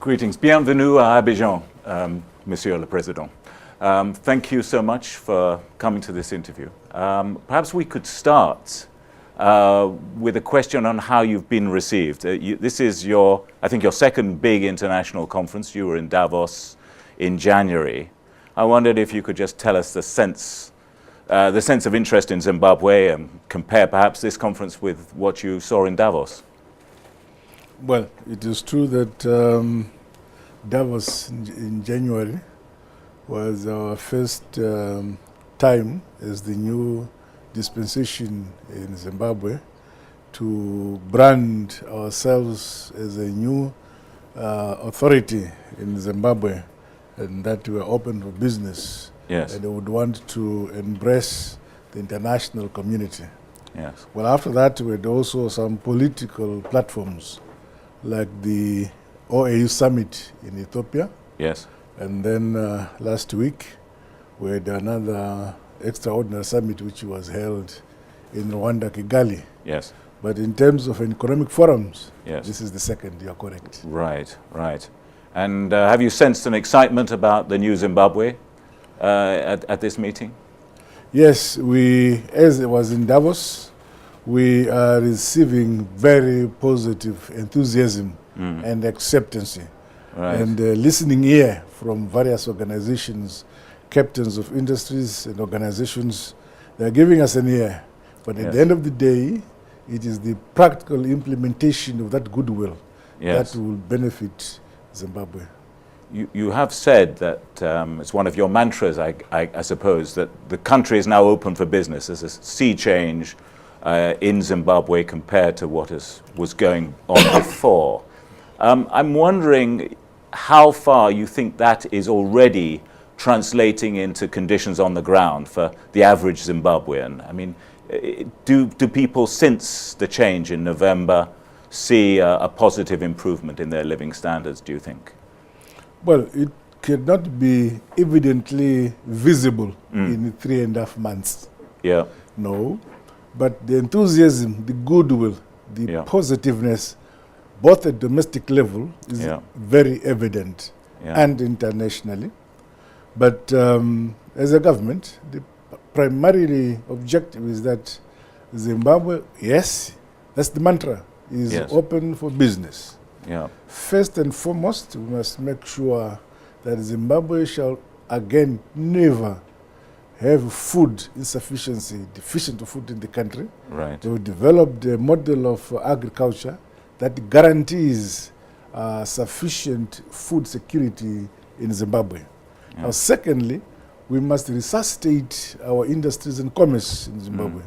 Greetings. Bienvenue à Abidjan, Monsieur le Président. Thank you so much for coming to this interview. Perhaps we could start with a question on how you've been received. This is I think your second big international conference. You were in Davos in January. I wondered if you could just tell us the sense of interest in Zimbabwe and compare perhaps this conference with what you saw in Davos. Well, it is true that Davos in January was our first time as the new dispensation in Zimbabwe to brand ourselves as a new authority in Zimbabwe, and that we are open for business. Yes. And they would want to embrace the international community. Yes. Well, after that, we had also some political platforms, like the OAU summit in Ethiopia. Yes. And then last week, we had another extraordinary summit which was held in Rwanda, Kigali. Yes. But in terms of economic forums, yes, this is the second, you are correct. Right, right. And have you sensed an excitement about the new Zimbabwe at this meeting? Yes, as it was in Davos, we are receiving very positive enthusiasm and acceptance. Right. And listening here from various organizations, captains of industries and organizations, they're giving us an ear. But at the end of the day, it is the practical implementation of that goodwill that will benefit Zimbabwe. You have said that it's one of your mantras, I suppose, that the country is now open for business. There's a sea change in Zimbabwe compared to what was going on before. I'm wondering how far you think that is already translating into conditions on the ground for the average Zimbabwean. I mean, do people since the change in November see a positive improvement in their living standards, do you think? Well, it cannot be evidently visible in 3.5 months. Yeah. No. But the enthusiasm, the goodwill, the positiveness, both at domestic level, is very evident and internationally. But as a government, the primary objective is that Zimbabwe, yes, that's the mantra, is open for business. Yeah. First and foremost, we must make sure that Zimbabwe shall again never have food insufficiency, deficient of food in the country. Right. They will develop the model of agriculture that guarantees sufficient food security in Zimbabwe. Yeah. Now, secondly, we must resuscitate our industries and commerce in Zimbabwe.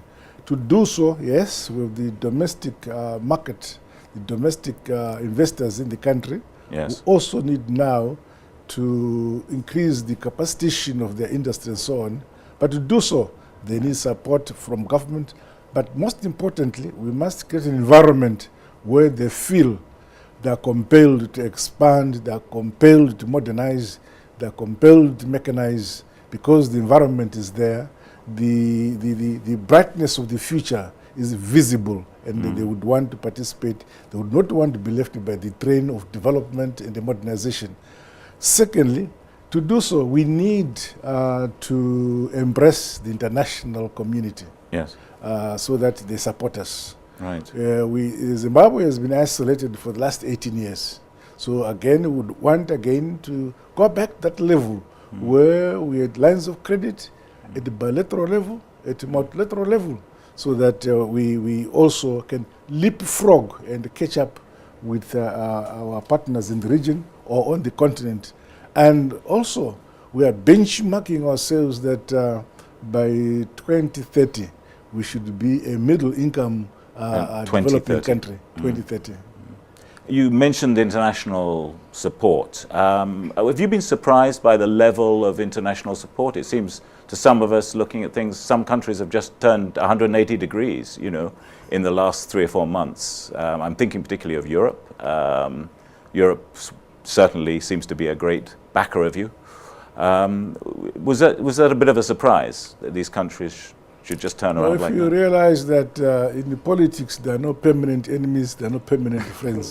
To do so, yes, with the domestic market, the domestic investors in the country, we also need now to increase the capacitation of their industry and so on. But to do so, they need support from government. But most importantly, we must create an environment where they feel they are compelled to expand, they are compelled to modernize, they are compelled to mechanize, because the environment is there. The brightness of the future is visible, and they would want to participate. They would not want to be left by the train of development and the modernization. Secondly, to do so, we need to embrace the international community so that they support us. Right. Zimbabwe has been isolated for the last 18 years. So again, we would want to go back to that level where we had lines of credit at the bilateral level, at the multilateral level, so that we also can leapfrog and catch up with our partners in the region or on the continent. And also, we are benchmarking ourselves that by 2030, we should be a middle-income developing country, 2030. You mentioned international support. Have you been surprised by the level of international support? It seems to some of us, looking at things, some countries have just turned 180 degrees, in the last 3 or 4 months. I'm thinking particularly of Europe. Europe certainly seems to be a great backer of you. Was that a bit of a surprise that these countries should just turn Well, around if like you that? realize that in the politics there are no permanent enemies, there are no permanent friends.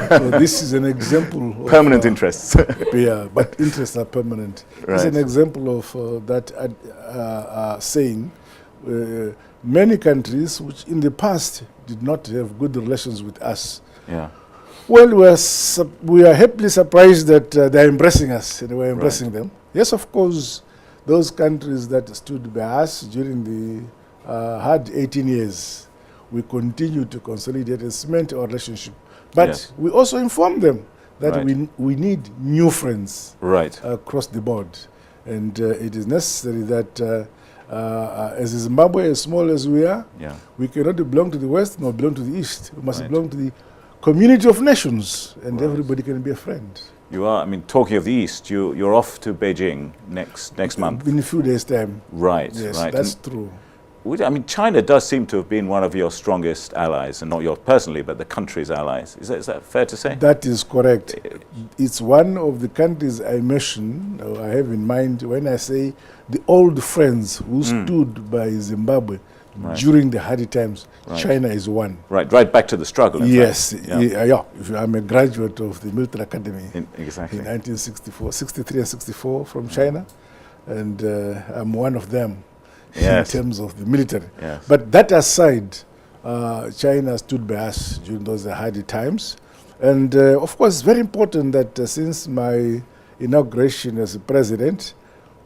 So this is an example of Permanent interests. yeah, but interests are permanent. It's Right. an example of that saying. Many countries which in the past did not have good relations with us, Yeah. well, we are happily surprised that they're embracing us and we're embracing them. Yes, of course, those countries that stood by us during the hard 18 years, we continue to consolidate and cement our relationship. But Yes. we also inform them that Right. we need new friends Right. across the board. And it is necessary that as Zimbabwe, as small as we are, Yeah. we cannot belong to the West nor belong to the East. We must Right. belong to the community of nations, and Right. everybody can be a friend. You are. I mean, talking of the East, you're off to Beijing next month. In a few days' time. Right. Yes, Right. that's true. I mean, China does seem to have been one of your strongest allies, and not yours personally, but the country's allies. Is that fair to say? That is correct. It's one of the countries I mention, or I have in mind when I say the old friends who stood by Zimbabwe Right. during the hard times. Right. China is one. Right back to the struggle. in Yes, fact. Yeah. yeah. I'm a graduate of the military academy Exactly. in 1964, 63 and 64 from China, and I'm one of them Yes. in terms of the military. Yes. But that aside, China stood by us during those hard times. And of course, it's very important that since my inauguration as president,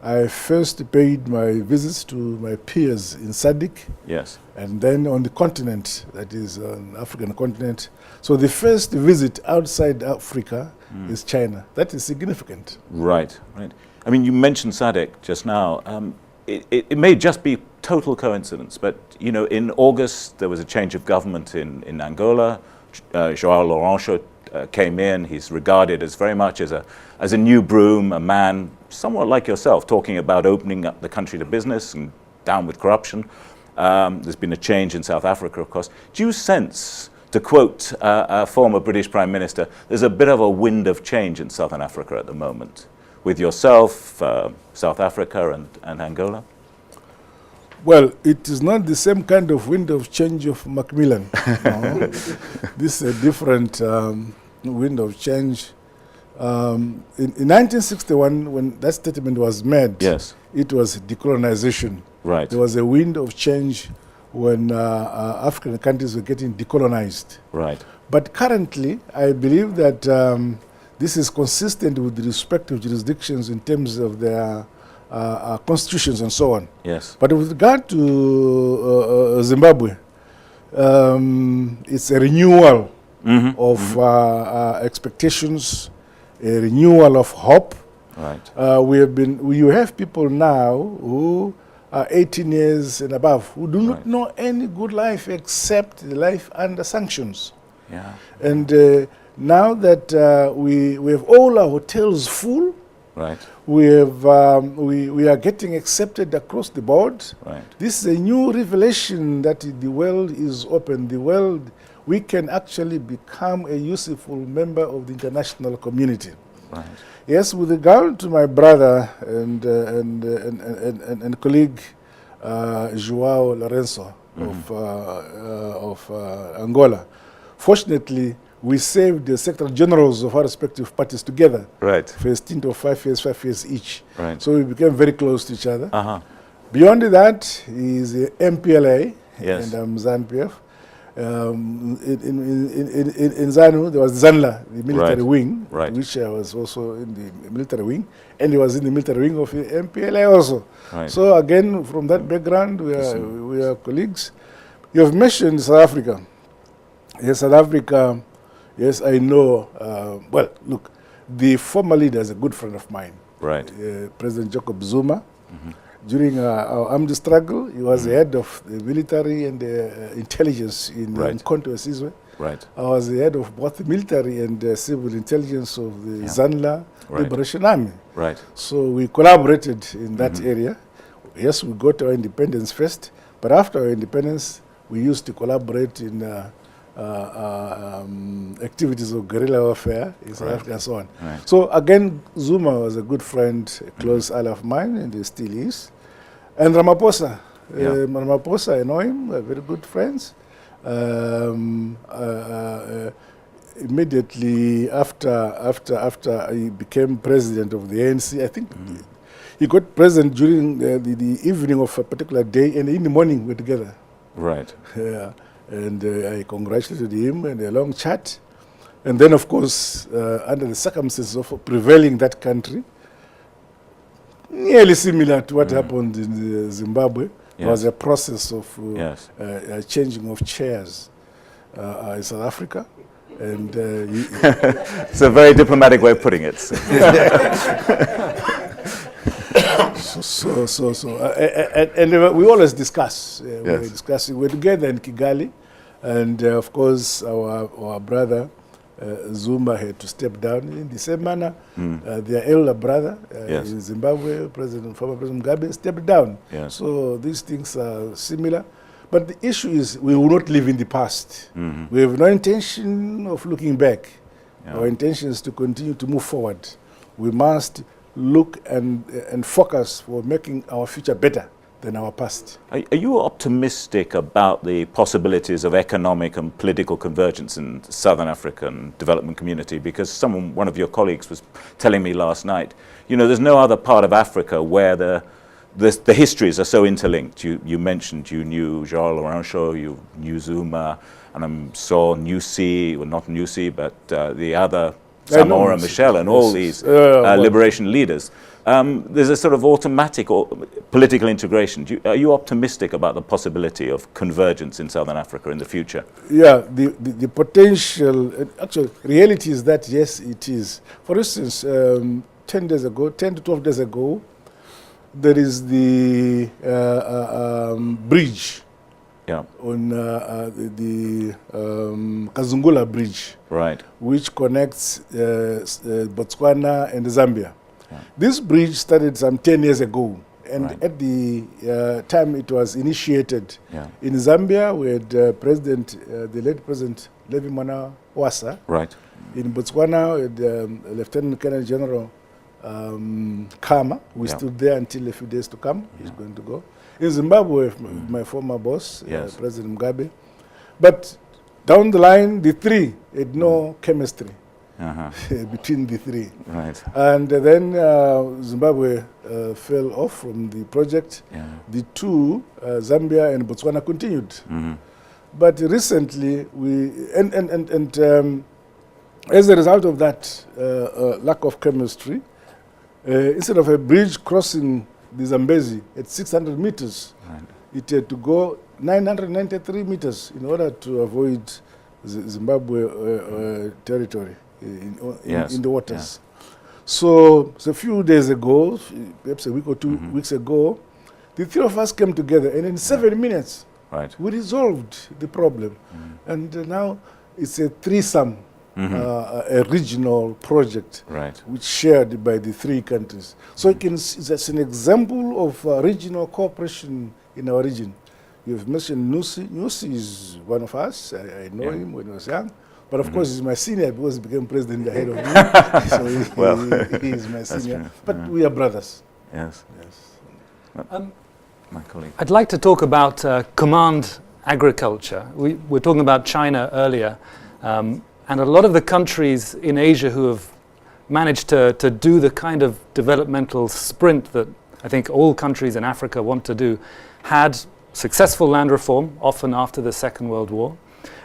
I first paid my visits to my peers in SADC, Yes. and then on the continent, that is on African continent. So the first visit outside Africa is China. That is significant. Right. I mean, you mentioned SADC just now. It may just be total coincidence, but you know, in August there was a change of government in Angola. João Lourenço came in. He's regarded as very much as a new broom, a man somewhat like yourself, talking about opening up the country to business and down with corruption. There's been a change in South Africa, of course. Do you sense, to quote a former British Prime Minister, there's a bit of a wind of change in Southern Africa at the moment, with yourself, South Africa and Angola? Well, it is not the same kind of wind of change of Macmillan. No. This is a different wind of change. In 1961, when that statement was made, Yes. it was decolonization. Right. There was a wind of change when African countries were getting decolonized. Right. But currently, I believe that this is consistent with the respective jurisdictions in terms of their constitutions and so on. Yes. But with regard to Zimbabwe, it's a renewal of expectations, a renewal of hope. Right. You have people now who are 18 years and above who do not know any good life except the life under sanctions. Yeah. And now that we have all our hotels full, Right. we are getting accepted across the board. Right. This is a new revelation that the world is open. The world, we can actually become a useful member of the international community. Right. Yes, with regard to my brother and colleague João Lourenço of Angola, fortunately, we saved the Secretary Generals of our respective parties together Right. for a stint of 5 years each. Right. So we became very close to each other. Uh-huh. Beyond that, he's a MPLA, Yes. and I'm ZANU-PF. In ZANU, there was ZANLA, the military wing, Right. which I was also in the military wing, and he was in the military wing of the MPLA also. Right. So again, from that background, we are colleagues. You have mentioned South Africa. Yes, South Africa. Yes, I know. Well, look, the former leader is a good friend of mine. Right. President Jacob Zuma. During our armed struggle, he was the head of the military and the intelligence in Mkhonto Sizwe. Right. I was the head of both the military and civil intelligence of the ZANLA Right. Liberation Army. Right. So we collaborated in that area. Yes, we got our independence first, but after our independence, we used to collaborate in activities of guerrilla warfare in South Africa and so on. Right. So again, Zuma was a good friend, a close ally of mine, and he still is. And Ramaphosa, Ramaphosa, I know him, we're very good friends. Immediately after he became president of the ANC, I think he got present during the evening of a particular day, and in the morning we're together. Right. And I congratulated him and a long chat. And then, of course, under the circumstances of prevailing that country, nearly similar to what happened in Zimbabwe, was a process of changing of chairs in South Africa. And it's a very diplomatic way of putting it. And we always discuss. We're together in Kigali, and of course our brother Zuma had to step down in the same manner. Their elder brother in Zimbabwe, former President Mugabe, stepped down. So these things are similar. But the issue is we will not live in the past. We have no intention of looking back. Our intention is to continue to move forward. We must look and focus for making our future better than our past. Are you optimistic about the possibilities of economic and political convergence in the Southern African development community? Because one of your colleagues was telling me last night, there's no other part of Africa where the histories are so interlinked. You mentioned you knew João Lourenço, you knew Zuma, and I saw Nyusi, well not Nyusi, but the other, Samora Machel, and all these liberation leaders. There's a sort of automatic political integration. Are you optimistic about the possibility of convergence in Southern Africa in the future? Yeah, the potential, actually, reality is that, yes, it is. For instance, 10 to 12 days ago, there is the bridge on the Kazungula Bridge, which connects Botswana and Zambia. This bridge started some 10 years ago, and at the time it was initiated in Zambia, we had the late President Levi Mwana Wasa. In Botswana, we had Lieutenant Colonel General Kama, who stood there until a few days to come. He's going to go. In Zimbabwe, my former boss, President Mugabe. But down the line, the three had no chemistry between the three. And then Zimbabwe fell off from the project. The two, Zambia and Botswana, continued. But recently, as a result of that lack of chemistry, instead of a bridge crossing the Zambezi at 600 meters, it had to go 993 meters in order to avoid Zimbabwe territory in the waters. So a few days ago, perhaps a week or 2 weeks ago, the three of us came together, and in 7 minutes, we resolved the problem. And now it's a threesome. A regional project which shared by the three countries. So that's an example of regional cooperation in our region. You've mentioned Nyusi. Nyusi is one of us. I know him when he was young. But of course he's my senior because he became president ahead of me. So he is my senior. But we are brothers. Yes. My colleague. I'd like to talk about command agriculture. We were talking about China earlier. And a lot of the countries in Asia who have managed to do the kind of developmental sprint that I think all countries in Africa want to do had successful land reform, often after the Second World War.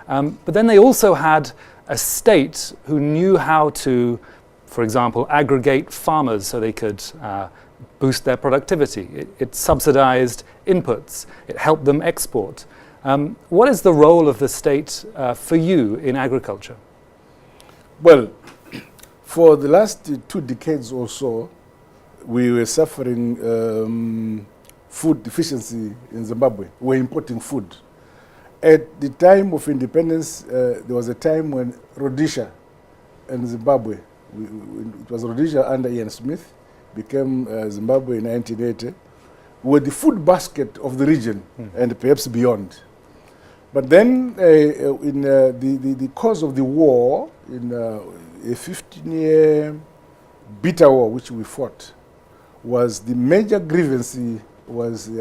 But then they also had a state who knew how to, for example, aggregate farmers so they could boost their productivity. It subsidized inputs. It helped them export. What is the role of the state for you in agriculture? Well, for the last 2 decades or so, we were suffering food deficiency in Zimbabwe. We were importing food. At the time of independence, there was a time when Rhodesia and Zimbabwe, it was Rhodesia under Ian Smith, became Zimbabwe in 1980, were the food basket of the region and perhaps beyond. But then, in the cause of the war, in a 15-year bitter war which we fought, was the major grievance was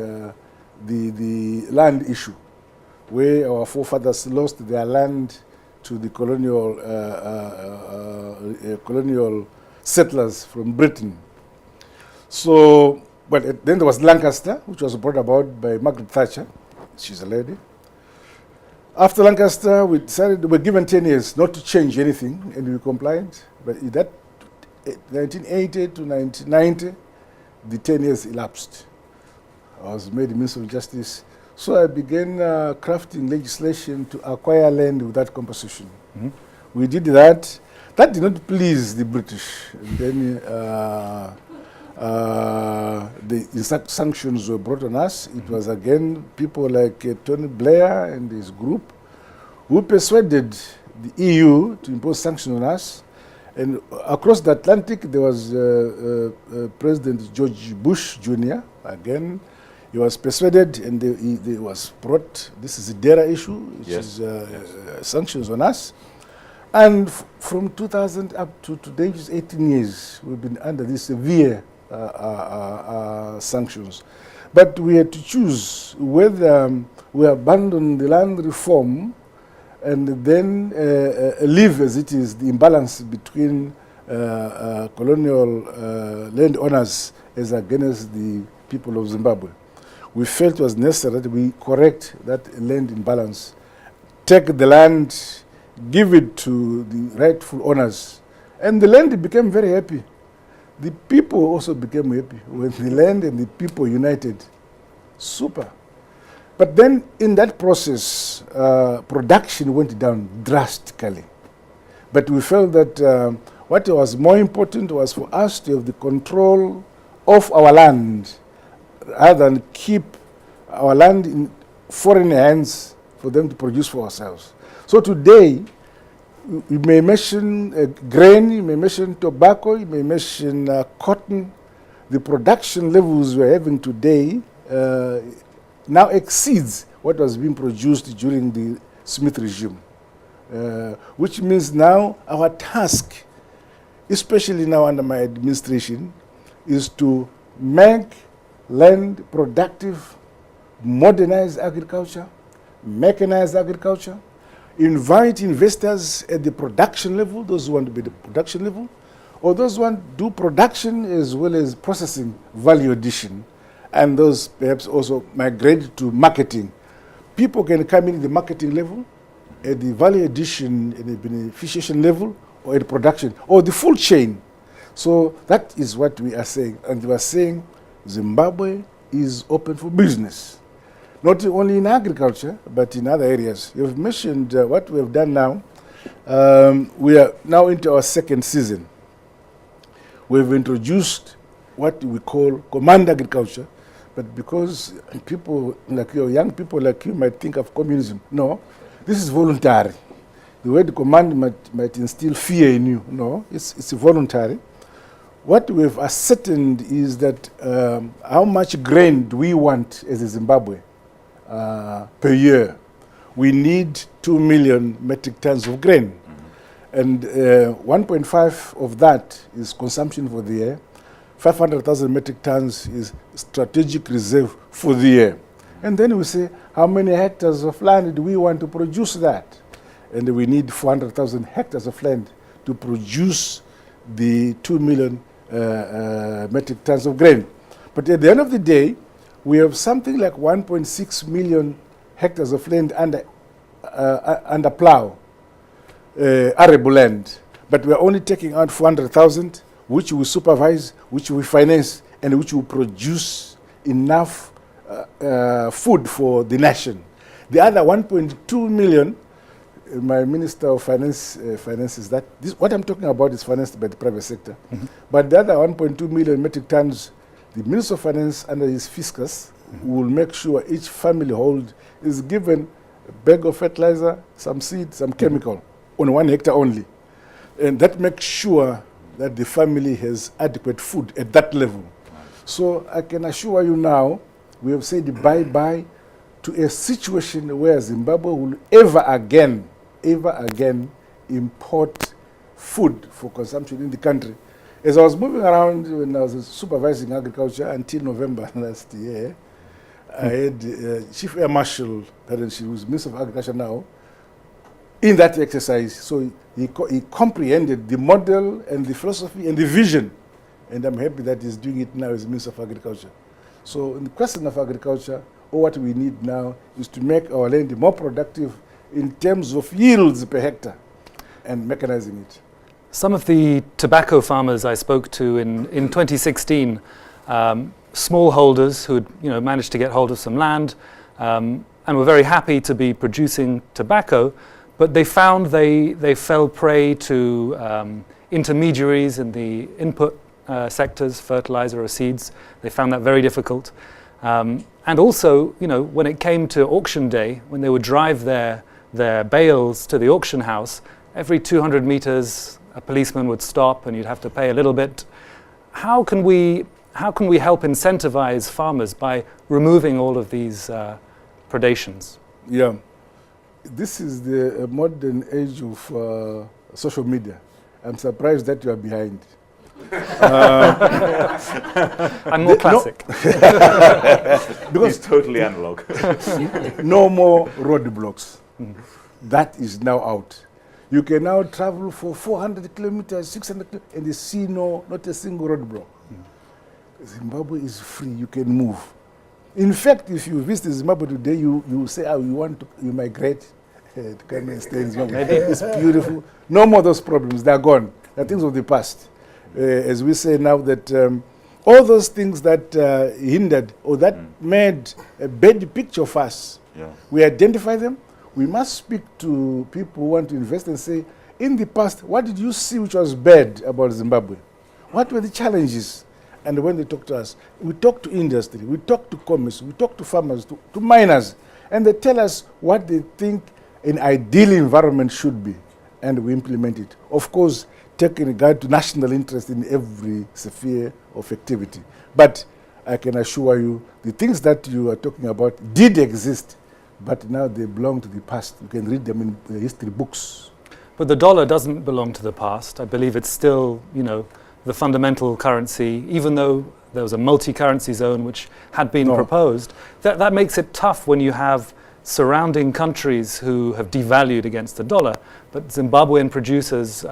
the land issue, where our forefathers lost their land to the colonial settlers from Britain. So, but then there was Lancaster, which was brought about by Margaret Thatcher. She's a lady. After Lancaster, we decided we were given 10 years not to change anything, and we complied. But in that 1980 to 1990, the 10 years elapsed. I was made Minister of Justice. So I began crafting legislation to acquire land without compensation. Mm-hmm. We did that. That did not please the British. And then the sanctions were brought on us. It was again people like Tony Blair and his group who persuaded the EU to impose sanctions on us. And across the Atlantic, there was President George Bush Jr. Again, he was persuaded, and he was brought. This is a DERA issue, which is sanctions on us. And from 2000 up to today, which is 18 years, we've been under these severe sanctions. But we had to choose whether we abandon the land reform and then leave as it is the imbalance between colonial landowners as against the people of Zimbabwe. We felt it was necessary that we correct that land imbalance, take the land, give it to the rightful owners. And the land became very happy. The people also became happy when the land and the people united. Super. But then in that process, production went down drastically. But we felt that what was more important was for us to have the control of our land rather than keep our land in foreign hands for them to produce for ourselves. So today, you may mention grain, you may mention tobacco, you may mention cotton. The production levels we're having today now exceeds what was being produced during the Smith regime, which means now our task, especially now under my administration, is to make land productive, modernize agriculture, mechanize agriculture, invite investors at the production level, those who want to be at the production level, or those who want to do production as well as processing, value addition, and those perhaps also migrate to marketing. People can come in at the marketing level, at the value addition and the beneficiation level, or at the production, or the full chain. So that is what we are saying. And we are saying Zimbabwe is open for business, not only in agriculture, but in other areas. You've mentioned what we have done now. We are now into our second season. We've introduced what we call command agriculture, but because people like you, young people like you might think of communism. No, this is voluntary. The word command might instill fear in you. No, it's voluntary. What we've ascertained is that how much grain do we want as a Zimbabwe per year? We need 2 million metric tons of grain. Mm-hmm. And 1.5 of that is consumption for the year. 500,000 metric tons is strategic reserve for the year. And then we say, how many hectares of land do we want to produce that? And we need 400,000 hectares of land to produce the 2 million metric tons of grain. But at the end of the day, we have something like 1.6 million hectares of land under plow, arable land. But we are only taking out 400,000, which we supervise, which we finance, and which will produce enough food for the nation. The other 1.2 million, my Minister of Finance finances that. What I'm talking about is financed by the private sector. Mm-hmm. But the other 1.2 million metric tons, the Minister of Finance under his fiscus will make sure each family hold is given a bag of fertilizer, some seed, some chemical on 1 hectare only. And that makes sure that the family has adequate food at that level. So I can assure you now, we have said bye-bye to a situation where Zimbabwe will ever again import food for consumption in the country. As I was moving around when I was supervising agriculture until November last year, I had Chief Air Marshal Perence, who is Minister of Agriculture now, in that exercise. So he comprehended the model and the philosophy and the vision. And I'm happy that he's doing it now as Minister of Agriculture. So in the question of agriculture, what we need now is to make our land more productive in terms of yields per hectare and mechanizing it. Some of the tobacco farmers I spoke to in 2016, smallholders who had managed to get hold of some land and were very happy to be producing tobacco, but they found they fell prey to intermediaries in the input sectors, fertilizer or seeds. They found that very difficult. And also, when it came to auction day, when they would drive their bales to the auction house, every 200 meters a policeman would stop and you'd have to pay a little bit. How can we help incentivize farmers by removing all of these predations? Yeah, this is the modern age of social media. I'm surprised that you are behind. I'm more classic. Because it's totally analog. No more roadblocks. That is now out. You can now travel for 400 kilometers, 600 kilometers, and you see not a single roadblock. Zimbabwe is free, you can move. In fact, if you visit Zimbabwe today, you say, you migrate to come and stay in Zimbabwe. It's beautiful. No more those problems, they're gone. They're things of the past. As we say now that all those things that hindered or that made a bad picture of us, we identify them. We must speak to people who want to invest and say, in the past, what did you see which was bad about Zimbabwe? What were the challenges? And when they talk to us, we talk to industry, we talk to commerce, we talk to farmers, to miners, and they tell us what they think an ideal environment should be, and we implement it. Of course, taking regard to national interest in every sphere of activity. But I can assure you, the things that you are talking about did exist, but now they belong to the past. You can read them in the history books. But the dollar doesn't belong to the past. I believe it's still, the fundamental currency, even though there was a multi-currency zone which had been proposed. That makes it tough when you have surrounding countries who have devalued against the dollar, but Zimbabwean producers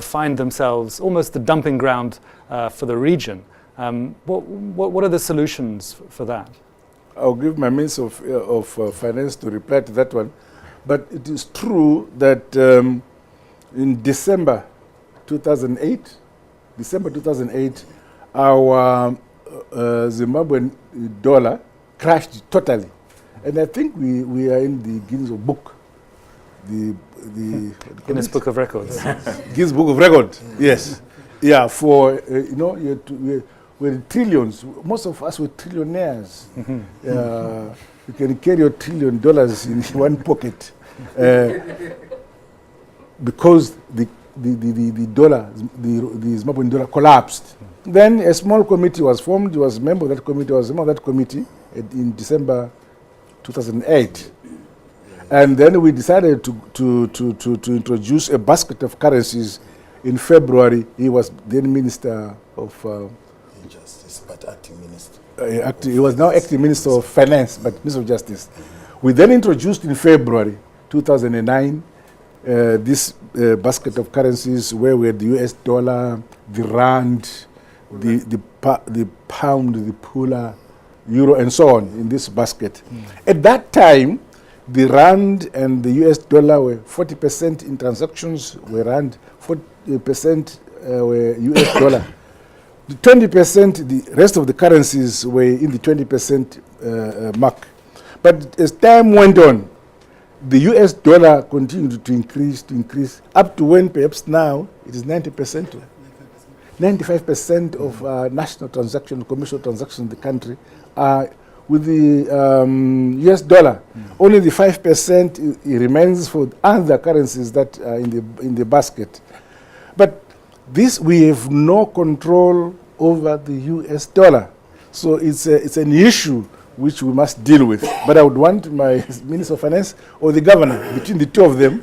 find themselves almost the dumping ground for the region. What are the solutions for that? I'll give my Minister of Finance to reply to that one. But it is true that in December 2008, our Zimbabwean dollar crashed totally. And I think we are in the Guinness Book. The Guinness Book of Records. Guinness Book of Records, yes. Yeah, for, we're trillions. Most of us were trillionaires. You can carry your $1 trillion in one pocket because the dollar, the Zimbabwean dollar collapsed. Then a small committee was formed. He was a member of that committee, in December 2008. And then we decided to introduce a basket of currencies in February. He was then Minister of Justice, but acting minister. He was now acting Minister of Finance, but Minister of Justice. We then introduced in February 2009 this basket of currencies where we had the US dollar, the rand, the pound, the pula, euro, and so on in this basket. At that time, the rand and the US dollar were 40% in transactions were rand, 40% were US dollar. The 20%, the rest of the currencies were in the 20% mark. But as time went on, the US dollar continued to increase, up to when perhaps now it is 90%. 95% of national transactions, commercial transactions in the country are with the US dollar. Only the 5% remains for other currencies that are in the basket. But this, we have no control over the US dollar. So it's an issue which we must deal with. But I would want my Minister of Finance or the governor, between the two of them,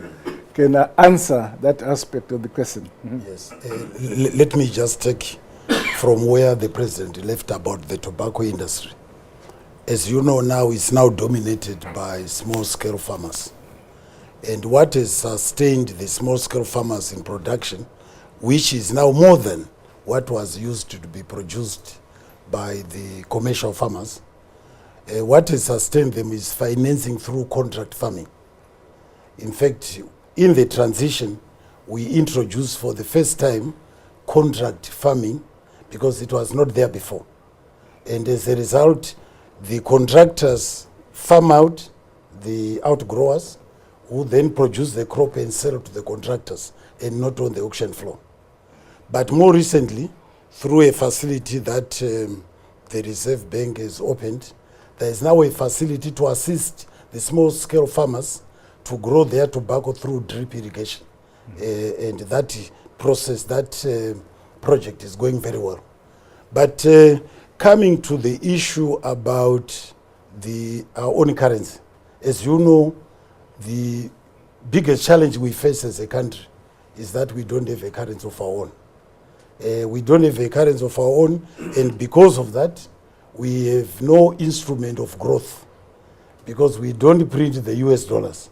can answer that aspect of the question. Yes. Let me just take from where the President left about the tobacco industry. as you know now, is now dominated by small-scale farmers. And what has sustained the small-scale farmers in production, which is now more than what was used to be produced by the commercial farmers, what has sustained them is financing through contract farming. In fact, in the transition, we introduced for the first time contract farming because it was not there before. And as a result, the contractors farm out the outgrowers who then produce the crop and sell to the contractors and not on the auction floor. But more recently, through a facility that the Reserve Bank has opened, there is now a facility to assist the small-scale farmers to grow their tobacco through drip irrigation. And that process, that project is going very well. But coming to the issue about our own currency, as you know, the biggest challenge we face as a country is that we don't have a currency of our own. We don't have a currency of our own, and because of that, we have no instrument of growth because we don't print the US dollars.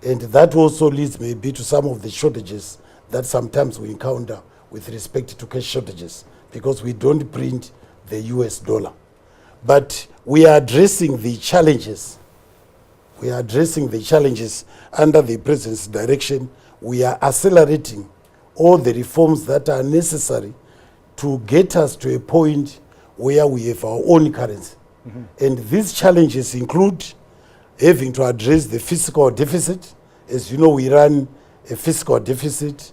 And that also leads maybe to some of the shortages that sometimes we encounter with respect to cash shortages because we don't print the US dollar. But we are addressing the challenges. We are addressing the challenges under the President's direction. We are accelerating all the reforms that are necessary to get us to a point where we have our own currency. And these challenges include having to address the fiscal deficit. As you know, we run a fiscal deficit.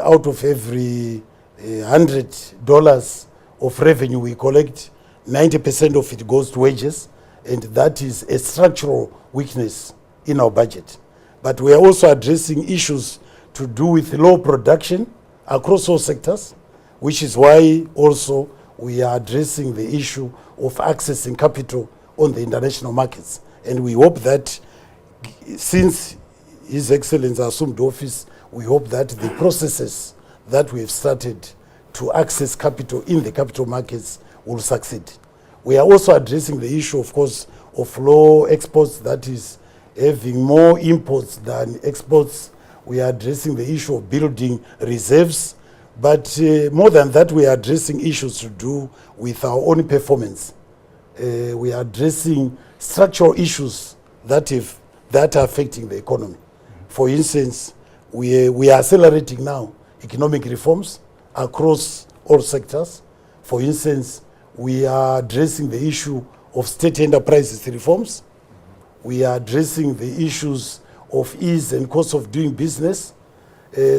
Out of every $100 of revenue we collect, 90% of it goes to wages, and that is a structural weakness in our budget. But we are also addressing issues to do with low production across all sectors, which is why also we are addressing the issue of accessing capital on the international markets. And we hope that since His Excellency assumed office, we hope that the processes that we have started to access capital in the capital markets will succeed. We are also addressing the issue, of course, of low exports, that is having more imports than exports. We are addressing the issue of building reserves. But more than that, we are addressing issues to do with our own performance. We are addressing structural issues that are affecting the economy. For instance, we are accelerating now economic reforms across all sectors. For instance, we are addressing the issue of state enterprises reforms. We are addressing the issues of ease and cost of doing business.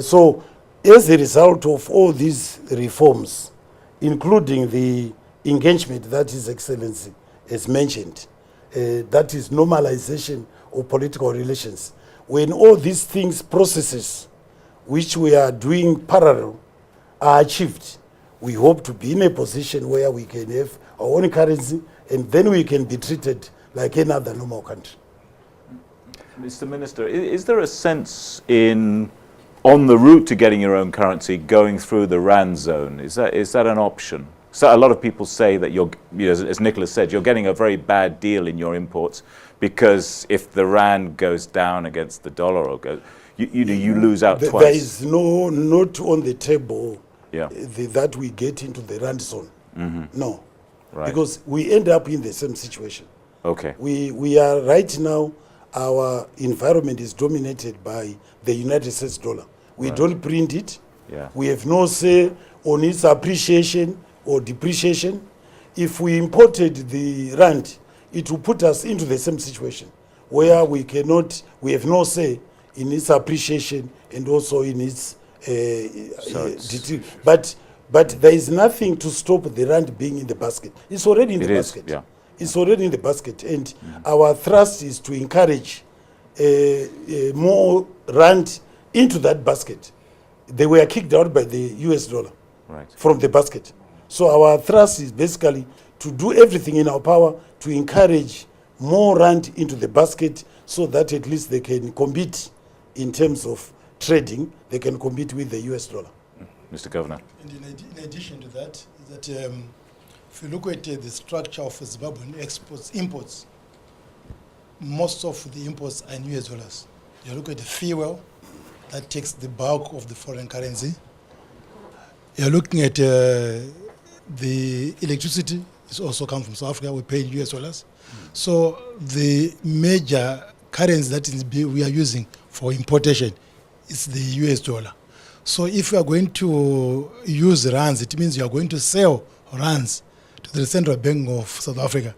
So as a result of all these reforms, including the engagement that His Excellency has mentioned, that is normalization of political relations, when all these things, processes, which we are doing parallel, are achieved, we hope to be in a position where we can have our own currency and then we can be treated like any other normal country. Mr. Minister, is there a sense on the route to getting your own currency going through the RAND zone? Is that an option? So a lot of people say that as Nicholas said, you're getting a very bad deal in your imports because if the RAND goes down against the dollar or goes, you lose out twice. There is not on the table that we get into the RAND zone. No, right. Because we end up in the same situation. Okay. We are right now, our environment is dominated by the United States dollar. We don't print it. Yeah. We have no say on its appreciation or depreciation. If we imported the rand, it will put us into the same situation where we have no say in its appreciation and also in its but there is nothing to stop the rand being in the basket. It's already in the basket. Yeah. It's already in the basket, and our thrust is to encourage more rand into that basket. They were kicked out by the US dollar from the basket. So our thrust is basically to do everything in our power to encourage more rand into the basket so that at least they can compete in terms of trading, they can compete with the US dollar. Mr. Governor. And in addition to that, If you look at the structure of Zimbabwean exports, imports, most of the imports are in US dollars. You look at the fuel, that takes the bulk of the foreign currency. You're looking at the electricity, is also come from South Africa, we pay in US dollars. So the major currency that we are using for importation is the US dollar. So if you are going to use rands, it means you are going to sell rands to the Central Bank of South Africa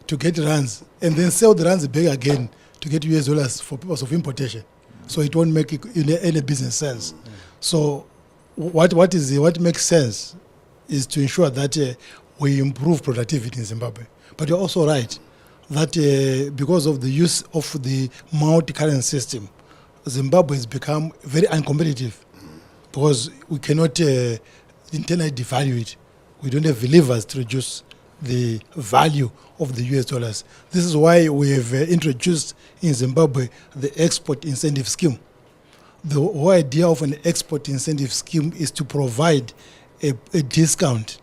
to get rands, and then sell the rands back again to get US dollars for purpose of importation. So it won't make any business sense. So what makes sense is to ensure that we improve productivity in Zimbabwe. But you're also right that because of the use of the multi-currency system, Zimbabwe has become very uncompetitive because we cannot internally devalue it. We don't have levers to reduce the value of the US dollars. This is why we have introduced in Zimbabwe the export incentive scheme. The whole idea of an export incentive scheme is to provide a discount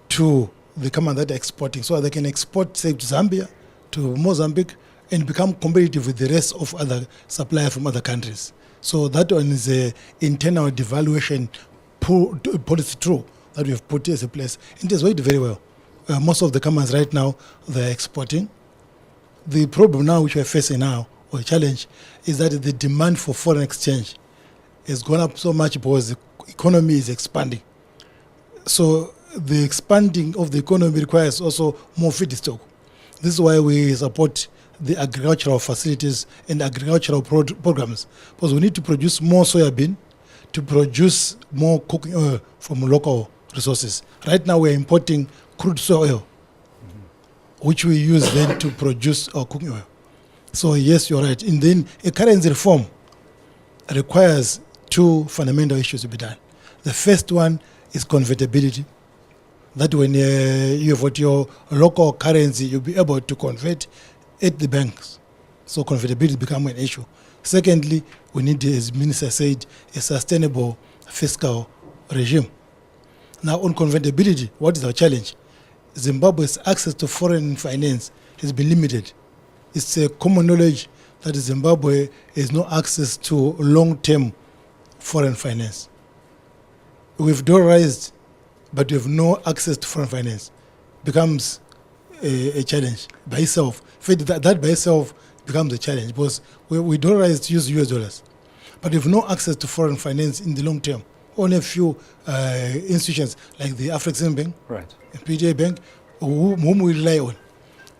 to the companies that are exporting so they can export, say, to Zambia, to Mozambique, and become competitive with the rest of other suppliers from other countries. So that one is an internal devaluation policy tool that we have put as a place. It has worked very well. Most of the companies right now, they're exporting. The problem now which we're facing now, or challenge, is that the demand for foreign exchange has gone up so much because the economy is expanding. So the expanding of the economy requires also more feedstock. This is why we support the agricultural facilities and agricultural programs, because we need to produce more soybean to produce more cooking oil from local resources. Right now we're importing crude soy oil, which we use then to produce our cooking oil. So yes, you're right. And then a currency reform requires two fundamental issues to be done. The first one is convertibility. That when you have what your local currency, you'll be able to convert at the banks. So convertibility becomes an issue. Secondly, we need, as the Minister said, a sustainable fiscal regime. Now on convertibility, what is our challenge? Zimbabwe's access to foreign finance has been limited. It's a common knowledge that Zimbabwe has no access to long-term foreign finance. We've dollarized, but we have no access to foreign finance. Becomes a challenge by itself. In fact, that by itself becomes a challenge because we dollarize to use US dollars, but we have no access to foreign finance in the long term. Only a few institutions like the Afrexim Bank, right, and PJ Bank, whom we rely on.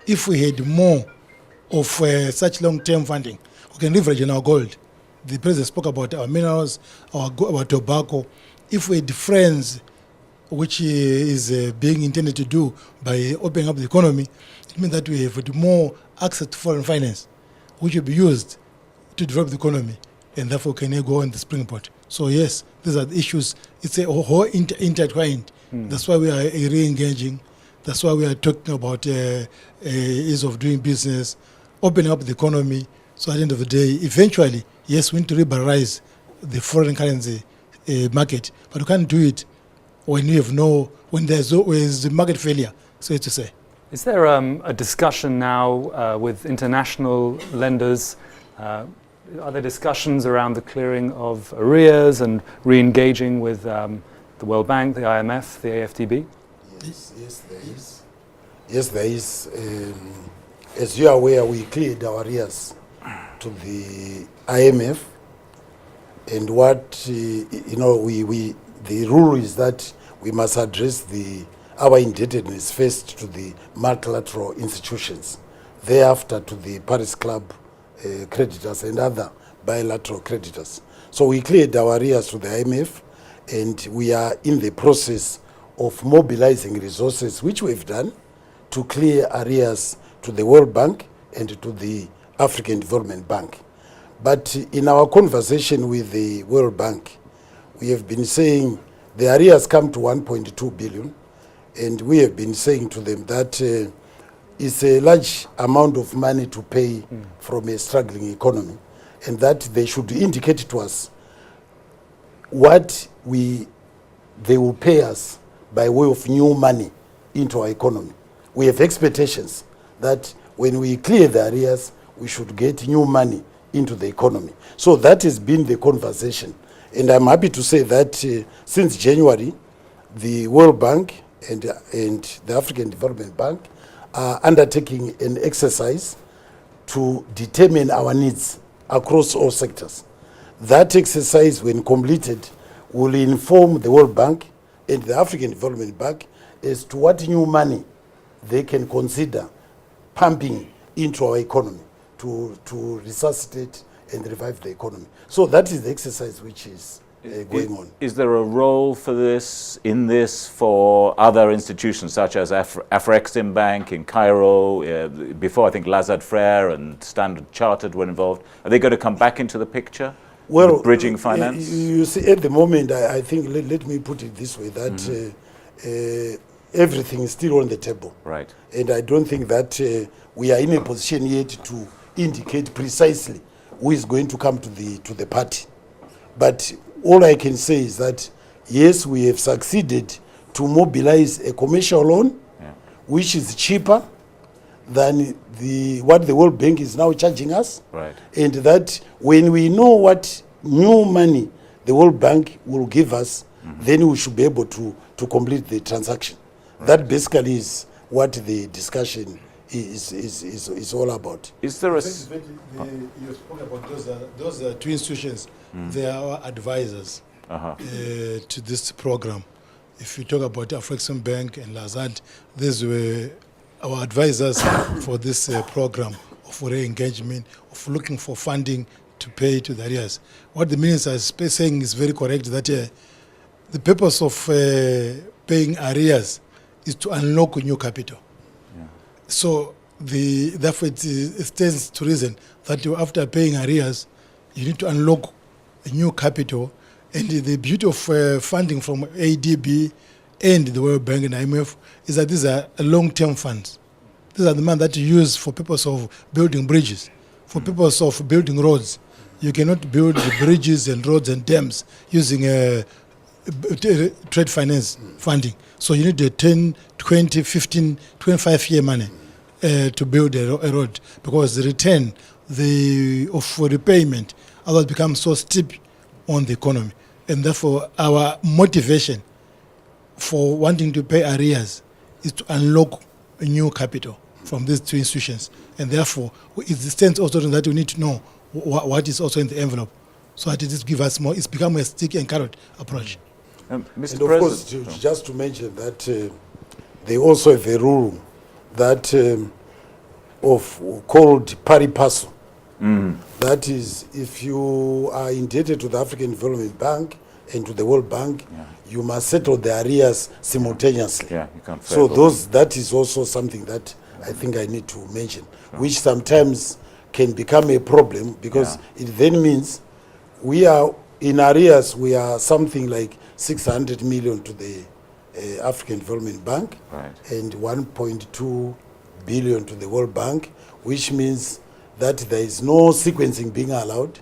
If we had more of such long-term funding, we can leverage on our gold. The President spoke about our minerals, about tobacco. If we had friends, which is being intended to do by opening up the economy, it means that we have more access to foreign finance, which will be used to develop the economy, and therefore can go on the springboard. So yes, these are the issues. It's a whole intertwined. That's why we are re-engaging. That's why we are talking about ease of doing business, opening up the economy. So at the end of the day, eventually, yes, we need to liberalize the foreign currency market, but we can't do it when you have when there's market failure, so to say. Is there a discussion now with international lenders? Are there discussions around the clearing of arrears and re-engaging with the World Bank, the IMF, the AfDB? Yes, there is. Yes, there is. As you are aware, we cleared our arrears to the IMF, and what the rule is that we must address our indebtedness first to the multilateral institutions, thereafter to the Paris Club creditors and other bilateral creditors. So we cleared our arrears to the IMF, and we are in the process of mobilizing resources, which we've done, to clear arrears to the World Bank and to the African Development Bank. But in our conversation with the World Bank, we have been saying the arrears come to 1.2 billion, and we have been saying to them that it's a large amount of money to pay from a struggling economy, and that they should indicate to us what they will pay us by way of new money into our economy. We have expectations that when we clear the arrears, we should get new money into the economy. So that has been the conversation. And I'm happy to say that since January, the World Bank and the African Development Bank are undertaking an exercise to determine our needs across all sectors. That exercise, when completed, will inform the World Bank and the African Development Bank as to what new money they can consider pumping into our economy to resuscitate and revive the economy. So that is the exercise which is going on. Is there a role for this, for other institutions such as Afrexim Bank in Cairo, before I think Lazard Frere and Standard Chartered were involved? Are they going to come back into the picture? Well, the bridging finance? You see, at the moment, I think, let me put it this way, that everything is still on the table. Right. And I don't think that we are in a position yet to indicate precisely who is going to come to the party. But all I can say is that, yes, we have succeeded to mobilize a commercial loan, which is cheaper than what the World Bank is now charging us. Right. And that when we know what new money the World Bank will give us, then we should be able to complete the transaction. Right. That basically is what the discussion is all about. Is there a... You spoke about those are two institutions. They are our advisors to this program. If you talk about Afrexim Bank and Lazard, these were our advisors for this program of re-engagement, of looking for funding to pay to the arrears. What the minister is saying is very correct, that the purpose of paying arrears is to unlock new capital. So therefore it stands to reason that after paying arrears, you need to unlock a new capital. And the beauty of funding from ADB and the World Bank and IMF is that these are long-term funds. These are the money that you use for purpose of building bridges, for purpose of building roads. You cannot build the bridges and roads and dams using trade finance funding. So you need a 10, 20, 15, 25-year money to build a road, because the return of repayment otherwise becomes so steep on the economy. And therefore, our motivation for wanting to pay arrears is to unlock a new capital from these two institutions. And therefore, it stands also that we need to know what is also in the envelope, so that it just give us more. It's become a stick and carrot approach. Mr. And of President, course, just to mention that they also have a rule that called pari passu. That is, if you are indebted to the African Development Bank and to the World Bank, you must settle the arrears simultaneously. Yeah, you can't so that is also something that I think I need to mention, which sometimes can become a problem, because it then means we are in arrears. We are something like 600 million to the African Development Bank, and 1.2 billion to the World Bank, which means that there is no sequencing being allowed.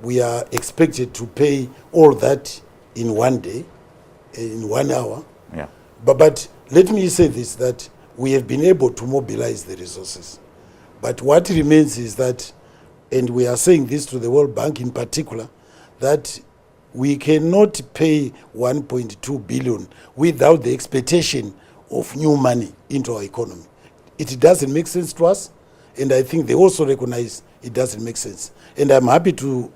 We are expected to pay all that in one day, in 1 hour. Yeah. But let me say this, that we have been able to mobilize the resources. But what remains is that, and we are saying this to the World Bank in particular, that we cannot pay 1.2 billion without the expectation of new money into our economy. It doesn't make sense to us, and I think they also recognize it doesn't make sense. And I'm happy to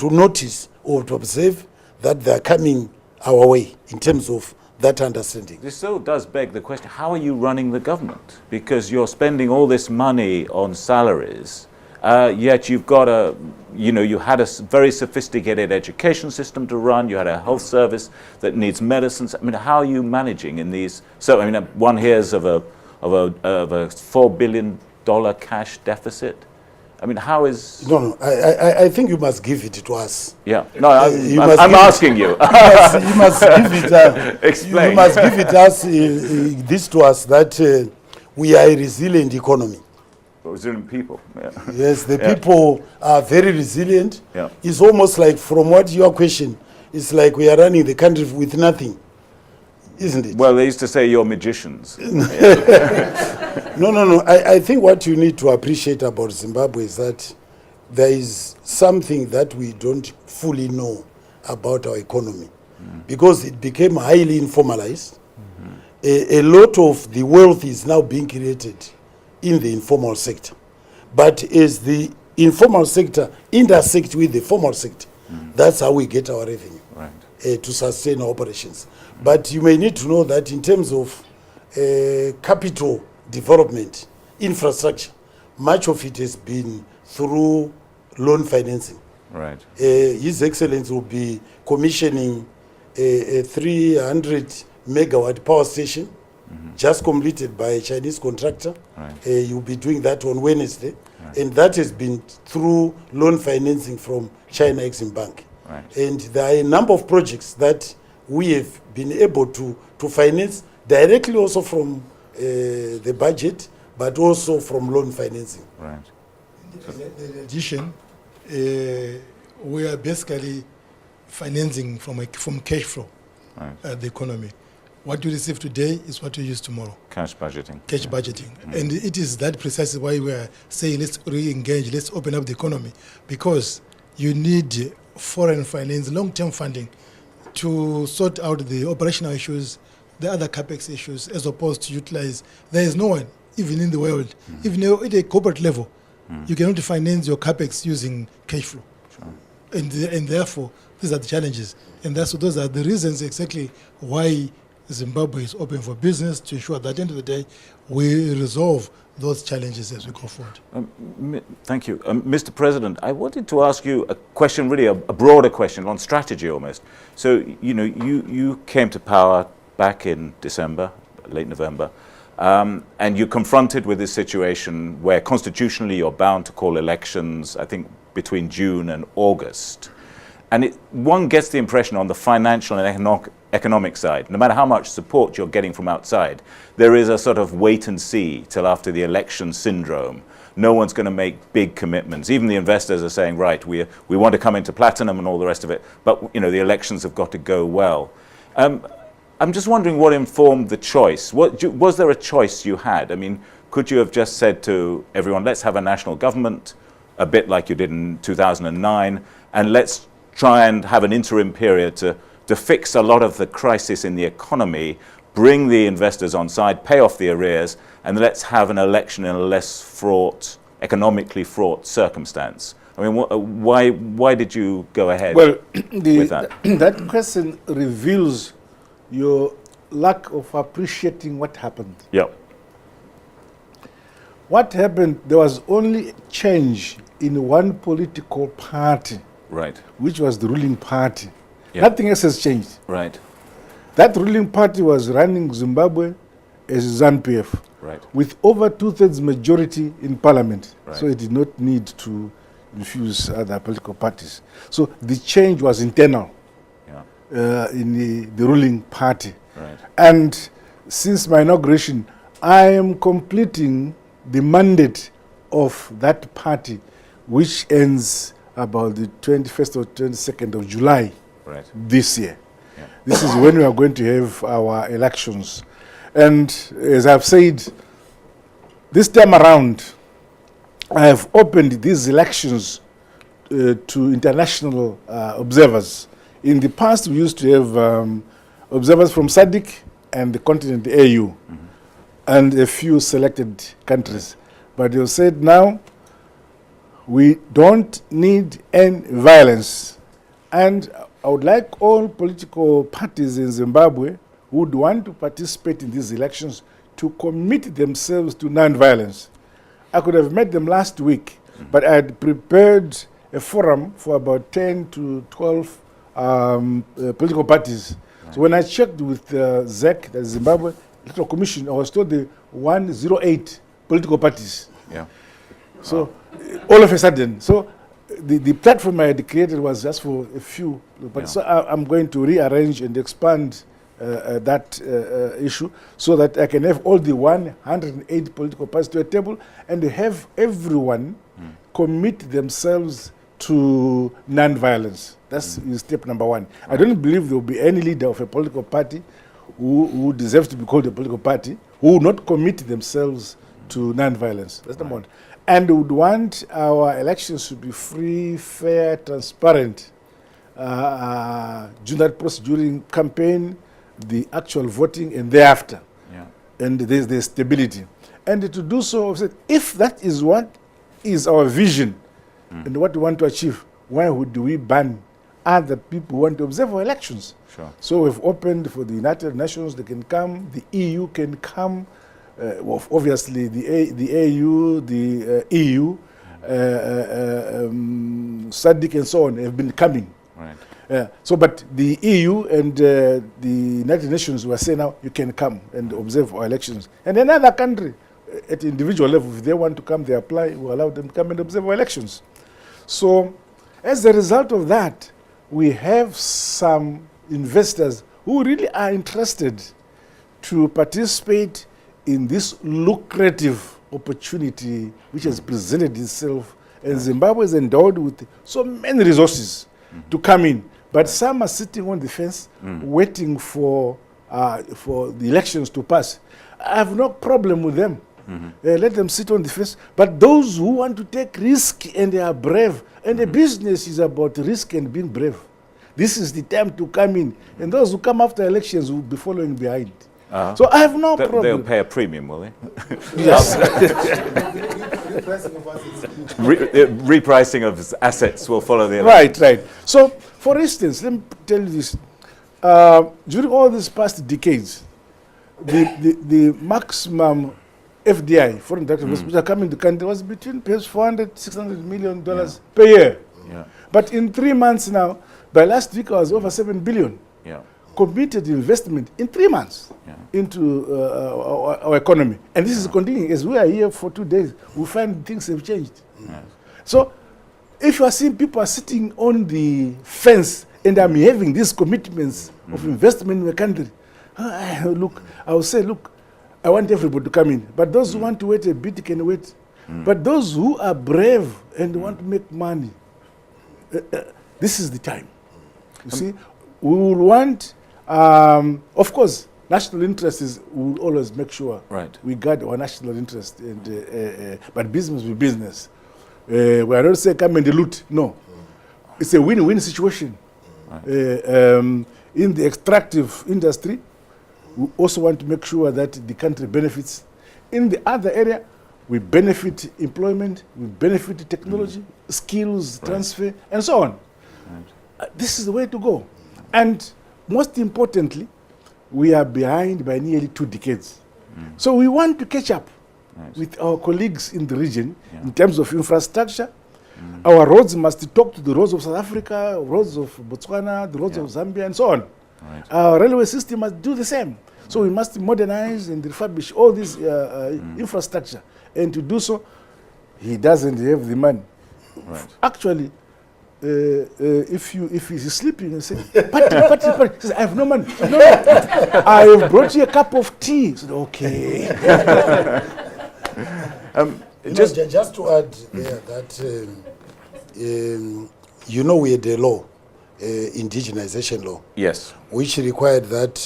notice or to observe that they are coming our way in terms of that understanding. This still does beg the question, how are you running the government? Because you're spending all this money on salaries, yet you've got you had a very sophisticated education system to run, you had a health service that needs medicines. I mean, how are you managing in these? So, I mean, one hears of a $4 billion cash deficit. I mean, how is... No, I think you must give it to us. Yeah, no, I'm asking you. You must give it. Explain. You must give it us, this to us, that we are a resilient economy. Resilient people. Yeah. Yes, the people are very resilient. Yeah. It's almost like, from what your question, it's like we are running the country with nothing. isn't it? Well, they used to say you're magicians. No. I think what you need to appreciate about Zimbabwe is that there is something that we don't fully know about our economy because it became highly informalized. A lot of the wealth is now being created in the informal sector. But as the informal sector intersects with the formal sector, that's how we get our revenue to sustain our operations. But you may need to know that in terms of capital development, infrastructure, much of it has been through loan financing. Right. His Excellency will be commissioning a 300 megawatt power station just completed by a Chinese contractor. Right. You'll be doing that on Wednesday. Right. And that has been through loan financing from China Exim Bank. Right. And there are a number of projects that we have been able to finance directly also from the budget, but also from loan financing. Right. In addition, we are basically financing from cash flow, the economy. What you receive today is what you use tomorrow. Cash budgeting. Cash budgeting. And it is that precisely why we are saying let's re-engage, let's open up the economy, because you need foreign finance, long-term funding to sort out the operational issues, the other capex issues, as opposed to utilize. There is no one, even in the world, even at a corporate level, you cannot finance your capex using cash flow. Sure. And therefore, these are the challenges. And those are the reasons exactly why Zimbabwe is open for business, to ensure that at the end of the day, we resolve those challenges as we go forward. Thank you. Mr. President, I wanted to ask you a question, really a broader question on strategy almost. So, you came to power back in December, late November, and you're confronted with this situation where constitutionally you're bound to call elections, I think, between June and August. And one gets the impression on the financial and economic side, no matter how much support you're getting from outside, there is a sort of wait and see till after the election syndrome. No one's going to make big commitments. Even the investors are saying, right, we want to come into platinum and all the rest of it, but the elections have got to go well. I'm just wondering what informed the choice. Was there a choice you had? I mean, could you have just said to everyone, let's have a national government, a bit like you did in 2009, and let's try and have an interim period to fix a lot of the crisis in the economy, bring the investors on side, pay off the arrears, and let's have an election in a less fraught, economically fraught circumstance? I mean, why did you go ahead with that? That question reveals your lack of appreciating what happened. Yep. What happened, there was only change in one political party, right, which was the ruling party. Yep. Nothing else has changed. Right. That ruling party was running Zimbabwe as ZANU-PF, right, with over 2/3 majority in parliament. Right. So it did not need to infuse other political parties. So the change was internal in the ruling party. right. And since my inauguration, I am completing the mandate of that party, which ends about the 21st or 22nd of July Right. this year. Yeah. This is when we are going to have our elections. And as I've said, this time around, I have opened these elections to international observers. In the past, we used to have observers from SADC and the continent, the AU, and a few selected countries. But they said now, we don't need any violence. And I would like all political parties in Zimbabwe who would want to participate in these elections to commit themselves to non-violence. I could have met them last week, but I had prepared a forum for about 10 to 12 political parties. Right. So when I checked with ZEC, the Zimbabwe Electoral Commission, I was told the 108 political parties. Yeah. So all of a sudden, so the platform I had created was just for a few, but so I'm going to rearrange and expand that issue so that I can have all the 108 political parties to a table and have everyone commit themselves to non-violence. That's step number one. I don't believe there will be any leader of a political party who deserve to be called a political party, who would not commit themselves to non-violence. That's number one. And would want our elections to be free, fair, transparent during that process, during campaign, the actual voting, and thereafter. Yeah. And there's stability. And to do so, if that is what is our vision and what we want to achieve, why would we ban other people who want to observe our elections? Sure. So we've opened for the United Nations, they can come, the EU can come, obviously the AU, the EU, SADC and so on have been coming. Right. But the EU and the United Nations were saying now you can come and observe our elections. And another country at individual level, if they want to come, they apply, we allow them to come and observe our elections. So as a result of that, we have some investors who really are interested to participate in this lucrative opportunity which has presented itself. And Zimbabwe is endowed with so many resources to come in. But some are sitting on the fence waiting for the elections to pass. I have no problem with them. Let them sit on the fence. But those who want to take risk and they are brave, and the business is about risk and being brave. This is the time to come in. And those who come after elections will be following behind. So I have no problem. They'll pay a premium, will they? Yes. Repricing of assets will follow the election. Right. So, for instance, let me tell you this. During all these past decades, the maximum FDI, foreign direct investment, which are coming to the country was between perhaps $400, $600 million per year. Yeah. But in 3 months now, by last week I was over 7 billion. Yeah. Committed investment in 3 months into our economy. And this is continuing. As we are here for 2 days, we find things have changed. Yes. So if you are seeing people are sitting on the fence and I'm having these commitments of investment in the country, I will say, look, I want everybody to come in. But those who want to wait a bit can wait. But those who are brave and want to make money, this is the time. You see, we will want, of course, national interest is, we will always make sure we guard our national interest. And, but business will be business. We are not saying come and loot. No. It's a win-win situation. In the extractive industry, we also want to make sure that the country benefits. In the other area, we benefit employment, we benefit technology, skills, transfer, and so on. This is the way to go. And most importantly, we are behind by nearly 2 decades. So we want to catch up with our colleagues in the region in terms of infrastructure. Our roads must talk to the roads of South Africa, roads of Botswana, the roads of Zambia, and so on. Our railway system must do the same. So we must modernize and refurbish all this infrastructure. And to do so, he doesn't have the money. Actually, if he's sleeping and say, party, he says, I have no money. No, I have brought you a cup of tea. He said, okay. Just to add there that, we had a law, indigenization law. Yes. Which required that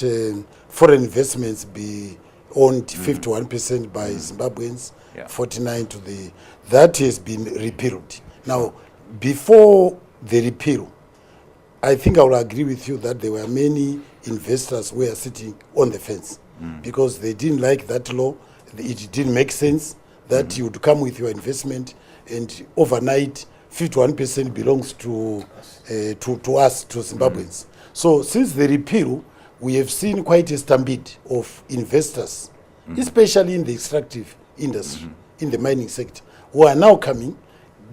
foreign investments be owned 51% by Zimbabweans, 49% to the... That has been repealed. Now, before the repeal, I think I will agree with you that there were many investors who were sitting on the fence because they didn't like that law. It didn't make sense that you would come with your investment and overnight 51% belongs to us, to Zimbabweans. So since the repeal, we have seen quite a stampede of investors, especially in the extractive industry, in the mining sector, who are now coming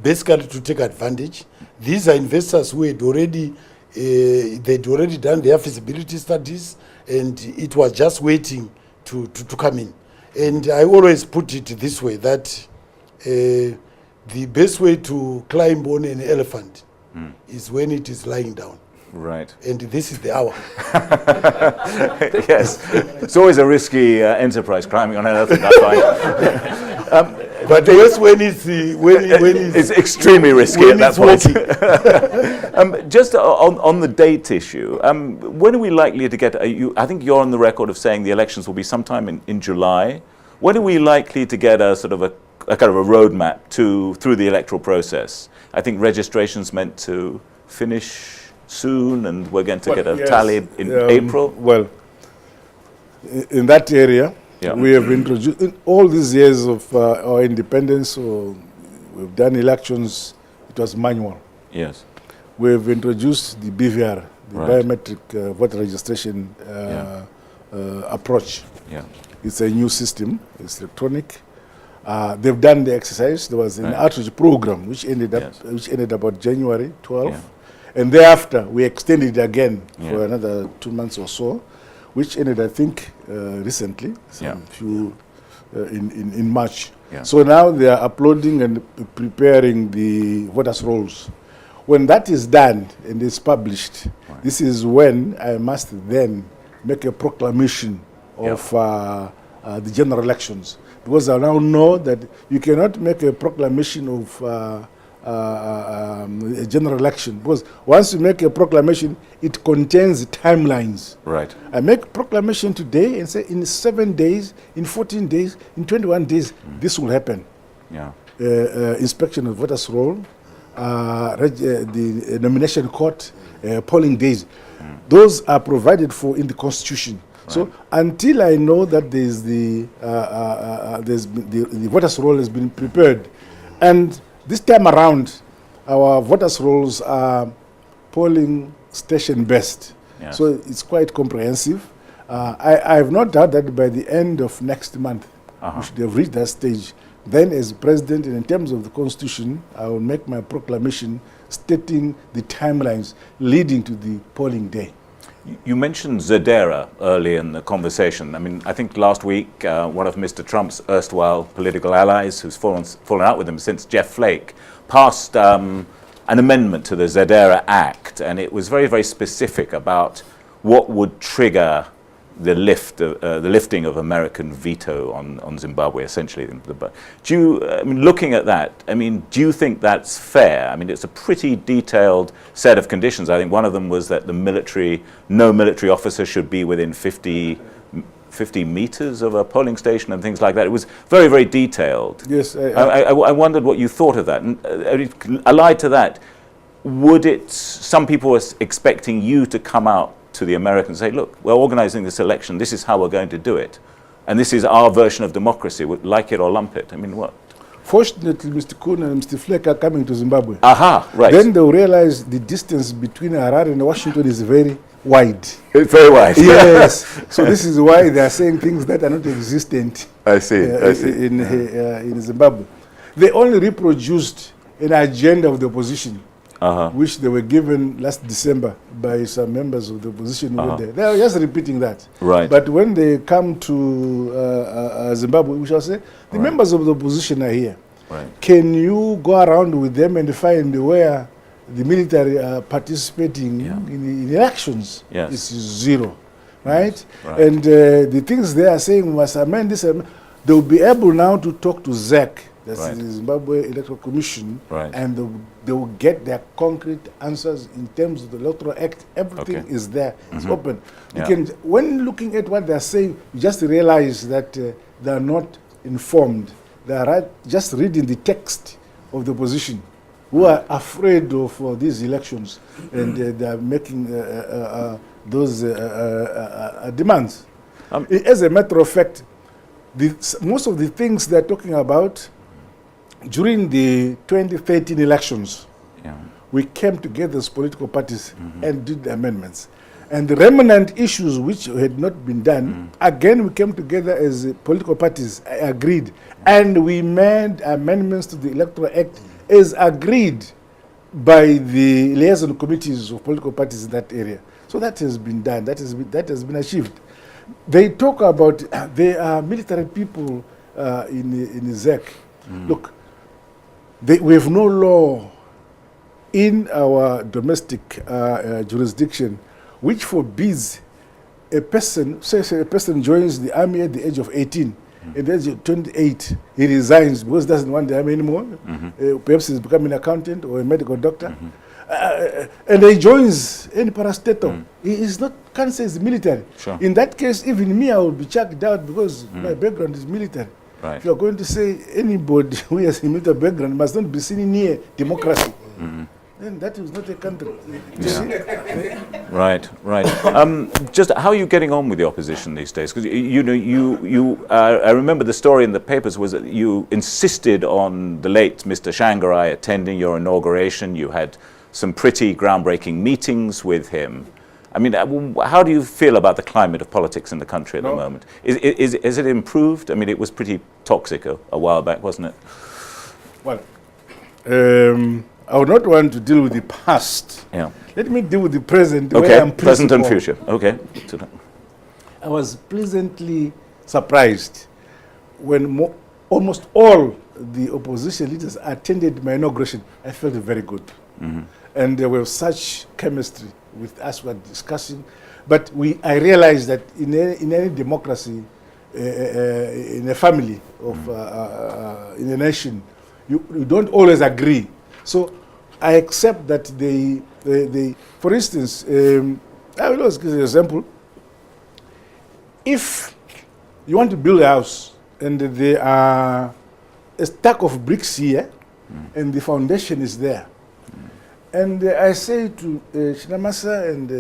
basically to take advantage. These are investors who had already, they'd already done their feasibility studies and it was just waiting to come in. And I always put it this way, that the best way to climb on an elephant is when it is lying down. Right. And this is the hour. Yes. It's always a risky enterprise, climbing on an elephant, I find. But yes, when it's it's extremely risky at that point. Just on the date issue, when are we likely to get? I think you're on the record of saying the elections will be sometime in July. When are we likely to get a sort of a kind of a roadmap through the electoral process? I think registration's meant to finish soon, and we're going to get a tally in April. Well, in that area, we have introduced, in all these years of our independence, we've done elections, it was manual. Yes. We've introduced the BVR, the biometric voter registration approach. Yeah. It's a new system, it's electronic. They've done the exercise. There was an outreach program which ended about January 12th. And thereafter, we extended it again for another 2 months or so, which ended, I think, recently, in March. Yeah. So now they are uploading and preparing the voters' rolls. When that is done and is published, this is when I must then make a proclamation of the general elections. Because I now know that you cannot make a proclamation of a general election, because once you make a proclamation, it contains timelines. Right. I make proclamation today and say in 7 days, in 14 days, in 21 days, this will happen. Yeah. Inspection of voters' roll, the nomination court, polling days. Those are provided for in the Constitution. Right. So until I know that there's the voters' roll has been prepared, and this time around, our voters' rolls are polling station based. Yes. So it's quite comprehensive. I have no doubt that by the end of next month, we should have reached that stage. Then, as president, and in terms of the Constitution, I will make my proclamation stating the timelines leading to the polling day. You mentioned Zadera early in the conversation. I mean, I think last week, one of Mr. Trump's erstwhile political allies, who's fallen out with him since, Jeff Flake, passed an amendment to the Zadera Act, and it was very, very specific about what would trigger the lifting of American veto on Zimbabwe, essentially. Looking at that, I mean, do you think that's fair? I mean, it's a pretty detailed set of conditions. I think one of them was that no military officer should be within 50 meters of a polling station and things like that. It was very, very detailed. Yes. I wondered what you thought of that. And allied to that, some people were expecting you to come out to the Americans and say, look, we're organizing this election, this is how we're going to do it. And this is our version of democracy, like it or lump it. I mean, what? Fortunately, Mr. Kuhn and Mr. Flake are coming to Zimbabwe. Aha, right. Then they'll realize the distance between Harare and Washington is very wide. It's very wide. Yes. So this is why they are saying things that are not existent. I see. In Zimbabwe. They only reproduced an agenda of the opposition, which they were given last December by some members of the opposition who were there. They are just repeating that. Right. But when they come to Zimbabwe, we shall say, the members of the opposition are here. Right. Can you go around with them and find where the military are participating in elections? Yes. It's zero. Right? Right. And the things they are saying, we must amend this. They will be able now to talk to ZEC, that's the Zimbabwe Electoral Commission, and they will get their concrete answers in terms of the Electoral Act. Everything is there. It's open. You can, when looking at what they're saying, you just realize that they are not informed. They are just reading the text of the opposition, who are afraid of these elections, and they are making those demands. As a matter of fact, most of the things they're talking about during the 2013 elections, we came together as political parties and did the amendments. And the remnant issues which had not been done, again we came together as political parties, agreed, and we made amendments to the Electoral Act as agreed by the liaison committees of political parties in that area. So that has been done, that has been achieved. They talk about, there are military people in ZEC. Look, we have no law in our domestic jurisdiction which forbids a person, say a person joins the army at the age of 18, and then at 28, he resigns because he doesn't want the army anymore. Perhaps he's becoming an accountant or a medical doctor. And he joins any parastatal. He is not, can't say he's military. Sure. In that case, even me, I will be checked out because my background is military. Right. If you're going to say anybody who has a military background must not be seen near democracy, then that is not a country. You see? Right, right. Just how are you getting on with the opposition these days? Because I remember the story in the papers was that you insisted on the late Mr. Shangarai attending your inauguration. You had some pretty groundbreaking meetings with him. I mean, how do you feel about the climate of politics in the country at the moment? Is it improved? I mean, it was pretty toxic a while back, wasn't it? Well, I would not want to deal with the past. Yeah. Let me deal with the present. Okay, where I'm present and principled. future. Okay. I was pleasantly surprised when almost all the opposition leaders attended my inauguration. I felt very good. And there was such chemistry with us who were discussing. But I realized that in any democracy, in a family, in a nation, you don't always agree. So I accept that they for instance, I will always give you an example. If you want to build a house and there are a stack of bricks here and the foundation is there, and I say to Chinamasa and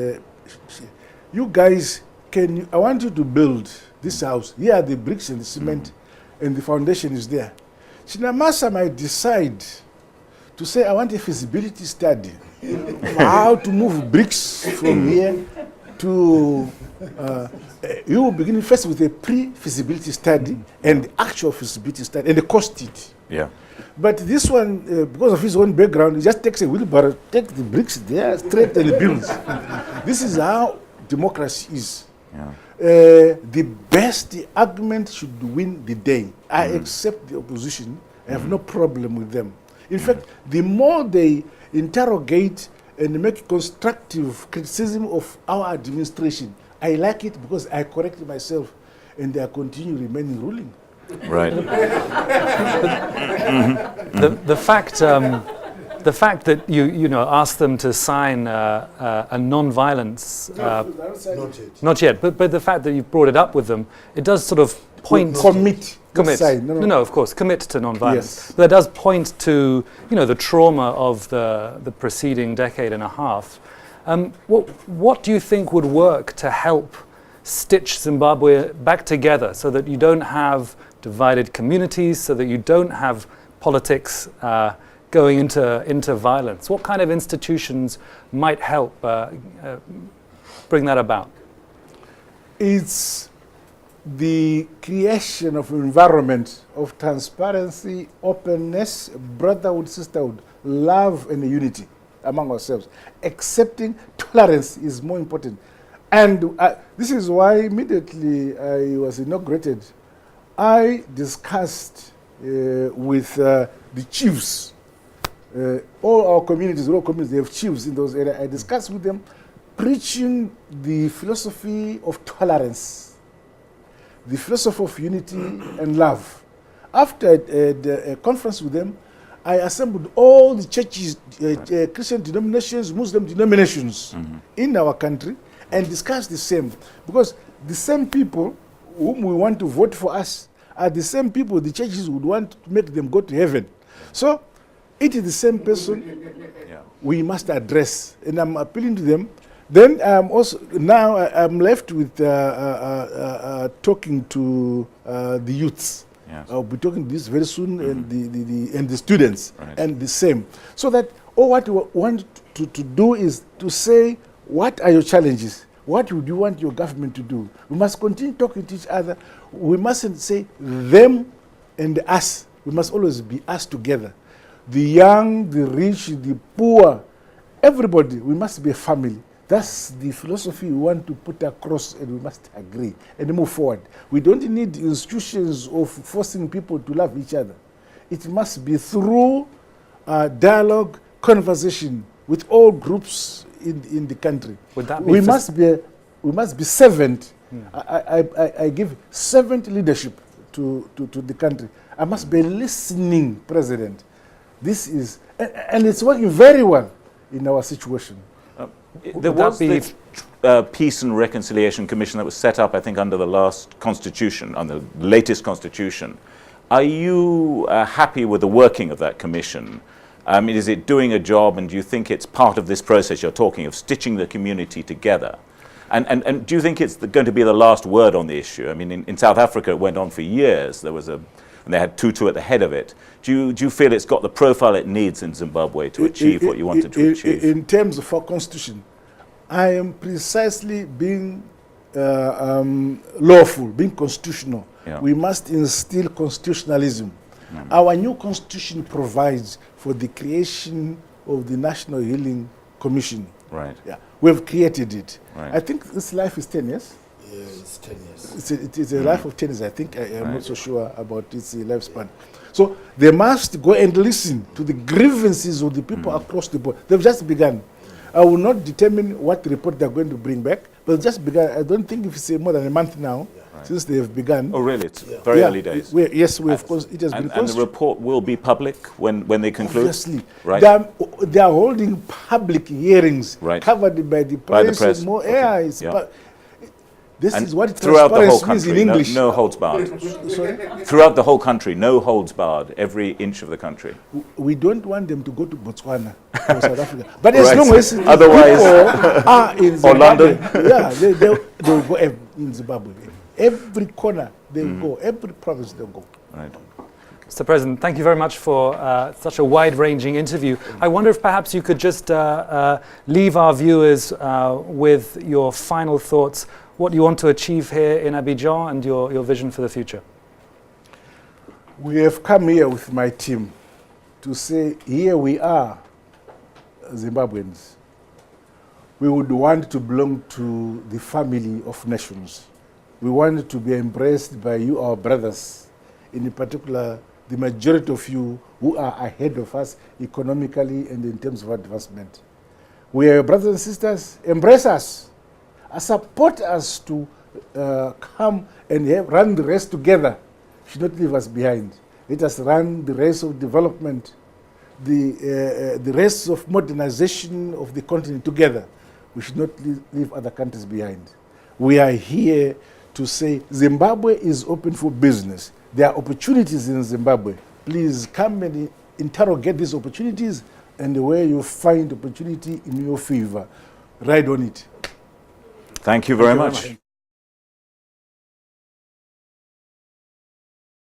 you guys, I want you to build this house. Here are the bricks and the cement and the foundation is there. Chinamasa might decide to say, I want a feasibility study. How to move bricks from here to... you will begin first with a pre-feasibility study and the actual feasibility study and the cost it. Yeah. But this one, because of his own background, he just takes a wheelbarrow, take the bricks there, straight and builds. This is how democracy is. Yeah. The best argument should win the day. I accept the opposition. I have no problem with them. In fact, the more they interrogate and make constructive criticism of our administration, I like it because I correct myself and they continue remaining ruling. Right. The fact that you asked them to sign a non-violence not yet, but the fact that you brought it up with them, it does sort of point commit. No, of course, commit to non-violence. Yes. That does point to the trauma of the preceding decade and a half. What do you think would work to help stitch Zimbabwe back together so that you don't have divided communities, so that you don't have politics going into violence? What kind of institutions might help bring that about? It's the creation of an environment of transparency, openness, brotherhood, sisterhood, love and unity among ourselves. Accepting tolerance is more important. And this is why immediately I was inaugurated, I discussed with the chiefs, all our communities, they have chiefs in those areas. I discussed with them preaching the philosophy of tolerance, the philosophy of unity and love. After a conference with them, I assembled all the churches, Christian denominations, Muslim denominations in our country and discussed the same. Because the same people whom we want to vote for us are the same people the churches would want to make them go to heaven. So it is the same person we must address. And I'm appealing to them. Then now I'm left with talking to the youths. Yes. I'll be talking to this very soon, and the students, Right. and the same. So that what we want to do is to say, what are your challenges? What would you want your government to do? We must continue talking to each other. We mustn't say them and us. We must always be us together. The young, the rich, the poor, everybody, we must be a family. That's the philosophy we want to put across, and we must agree and move forward. We don't need institutions of forcing people to love each other. It must be through dialogue, conversation with all groups in the country. Would that be we must be servant. I give servant leadership to the country. I must be listening, President. This is, and it's working very well in our situation. There was the Peace and Reconciliation Commission that was set up, I think, under the last constitution, on the latest constitution. Are you happy with the working of that commission? Is it doing a job, and do you think it's part of this process you're talking of, stitching the community together? And do you think it's going to be the last word on the issue? I mean, in South Africa, it went on for years. There was and they had Tutu at the head of it. Do you feel it's got the profile it needs in Zimbabwe to achieve what you wanted to achieve? In terms of our constitution, I am precisely being lawful, being constitutional. Yeah. We must instill constitutionalism. Our new constitution provides for the creation of the National Healing Commission. Right. Yeah, we've created it. Right. I think this life is 10 years. Yeah, it's 10 years. It is a life of 10 years, I think. I'm not so sure about its lifespan. So they must go and listen to the grievances of the people across the board. They've just begun. I will not determine what report they're going to bring back, but just begun. I don't think if it's more than a month now since they have begun. Oh, really? It's very early days. Yes, of course, it has been. And the report will be public when they conclude? Obviously. Right. They are holding public hearings covered by the press. By the press. More, Okay. This And is what throughout the whole transparency means country, in English. no holds barred. Sorry? Throughout the whole country, no holds barred, every inch of the country. We don't want them to go to Botswana or South Africa. But as Right. long as Otherwise- people are in Zimbabwe, Or London. yeah, they'll go in Zimbabwe. Every corner they'll go, every province they'll go. Right. Mr. President, thank you very much for such a wide-ranging interview. I wonder if perhaps you could just leave our viewers with your final thoughts, what you want to achieve here in Abidjan and your vision for the future. We have come here with my team to say, here we are, Zimbabweans. We would want to belong to the family of nations. We want to be embraced by you, our brothers, in particular, the majority of you who are ahead of us economically and in terms of advancement. We are brothers and sisters. Embrace us. Support us to come and run the race together. Should not leave us behind. Let us run the race of development, the race of modernization of the continent together. We should not leave other countries behind. We are here to say Zimbabwe is open for business. There are opportunities in Zimbabwe. Please come and interrogate these opportunities, and where you find opportunity in your favor, ride on it. Thank you very much.